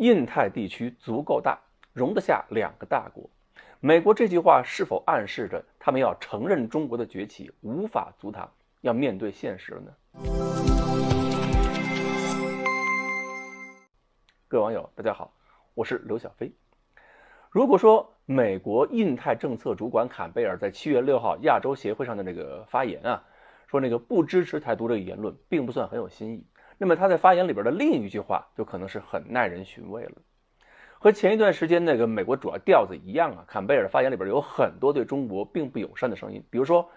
印太地区足够大，容得下2个大国。美国这句话是否暗示着他们要承认中国的崛起无法阻挡，要面对现实了呢？各位网友，大家好，我是刘小飞。如果说美国印太政策主管坎贝尔在7月6号亚洲协会上的这个发言说那个不支持台独这个言论并不算很有新意，那么他在发言里边的另一句话就可能是很耐人寻味了。和前一段时间那个美国主要调子一样坎贝尔发言里边有很多对中国并不友善的声音，比如说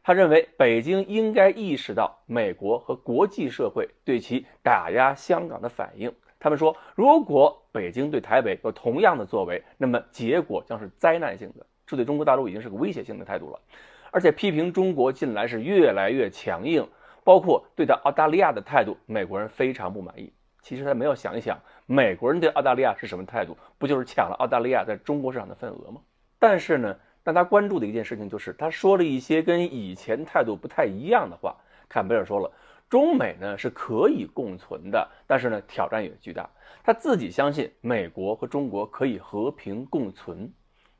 他认为北京应该意识到美国和国际社会对其打压香港的反应。他们说，如果北京对台北有同样的作为，那么结果将是灾难性的，这对中国大陆已经是个威胁性的态度了。而且批评中国近来是越来越强硬，包括对待澳大利亚的态度，美国人非常不满意。其实他没有想一想，美国人对澳大利亚是什么态度，不就是抢了澳大利亚在中国市场的份额吗？但是呢，让他关注的一件事情就是他说了一些跟以前态度不太一样的话。坎贝尔说了，中美呢是可以共存的，但是呢挑战也巨大。他自己相信美国和中国可以和平共存，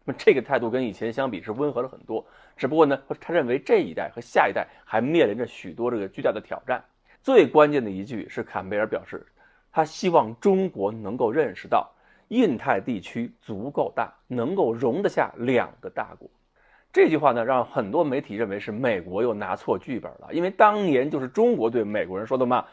那么这个态度跟以前相比是温和了很多。只不过呢，他认为这一代和下一代还面临着许多这个巨大的挑战。最关键的一句是坎贝尔表示，他希望中国能够认识到印太地区足够大，能够容得下2个大国。这句话呢，让很多媒体认为是美国又拿错剧本了，因为当年就是中国对美国人说的嘛，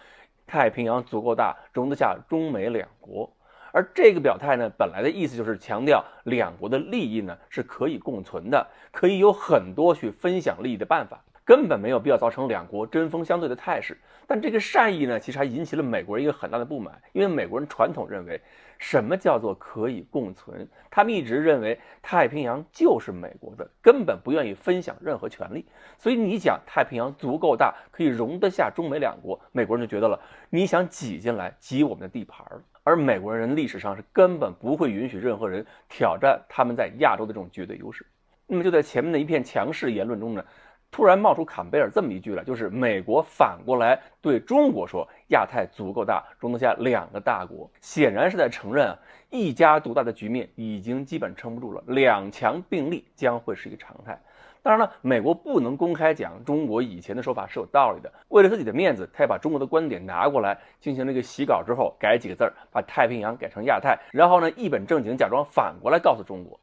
太平洋足够大，容得下中美2国。而这个表态呢，本来的意思就是强调2国的利益呢是可以共存的，可以有很多去分享利益的办法，根本没有必要造成2国针锋相对的态势。但这个善意呢，其实还引起了美国人一个很大的不满，因为美国人传统认为什么叫做可以共存，他们一直认为太平洋就是美国的，根本不愿意分享任何权利。所以你讲太平洋足够大，可以容得下中美2国，美国人就觉得了，你想挤进来挤我们的地盘了。而美国人历史上是根本不会允许任何人挑战他们在亚洲的这种绝对优势。那么就在前面的一片强势言论中呢，突然冒出坎贝尔这么一句来，就是美国反过来对中国说亚太足够大，容得下2个大国，显然是在承认一家独大的局面已经基本撑不住了，2强并立将会是一个常态。当然了，美国不能公开讲中国以前的说法是有道理的，为了自己的面子，他也把中国的观点拿过来进行了一个洗稿之后，改几个字，把太平洋改成亚太，然后呢一本正经假装反过来告诉中国。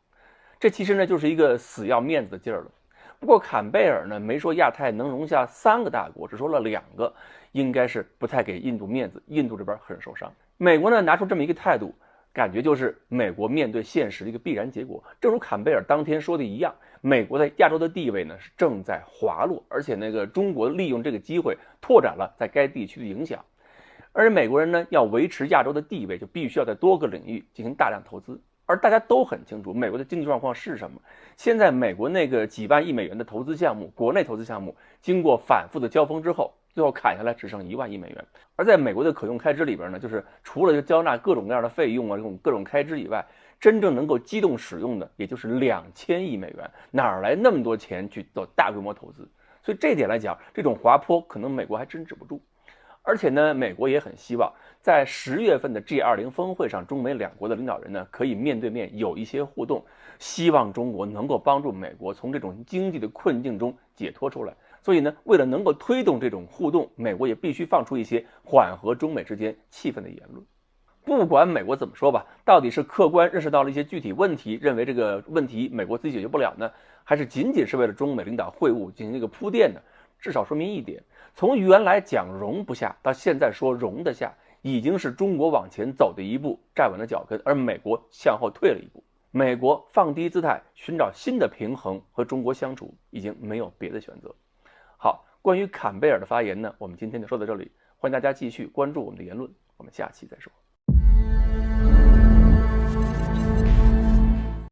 这其实呢就是一个死要面子的劲儿了。不过坎贝尔呢没说亚太能容下3个大国，只说了2个，应该是不太给印度面子，印度这边很受伤。美国呢拿出这么一个态度，感觉就是美国面对现实的一个必然结果。正如坎贝尔当天说的一样，美国在亚洲的地位呢是正在滑落，而且那个中国利用这个机会拓展了在该地区的影响。而美国人呢要维持亚洲的地位，就必须要在多个领域进行大量投资。而大家都很清楚美国的经济状况是什么，现在美国那个几万亿美元的投资项目，国内投资项目经过反复的交锋之后，最后砍下来只剩1万亿美元。而在美国的可用开支里边呢，就是除了交纳各种各样的费用这种各种开支以外，真正能够机动使用的也就是2000亿美元，哪来那么多钱去做大规模投资？所以这点来讲，这种滑坡可能美国还真止不住。而且呢，美国也很希望在10月份的 G20 峰会上，中美2国的领导人呢可以面对面有一些互动，希望中国能够帮助美国从这种经济的困境中解脱出来。所以呢，为了能够推动这种互动，美国也必须放出一些缓和中美之间气氛的言论。不管美国怎么说吧，到底是客观认识到了一些具体问题，认为这个问题美国自己解决不了呢，还是仅仅是为了中美领导会晤进行一个铺垫呢？至少说明一点，从原来讲容不下到现在说容得下，已经是中国往前走的一步，站稳了脚跟，而美国向后退了一步。美国放低姿态，寻找新的平衡，和中国相处已经没有别的选择。好，关于坎贝尔的发言呢，我们今天就说到这里，欢迎大家继续关注我们的言论，我们下期再说。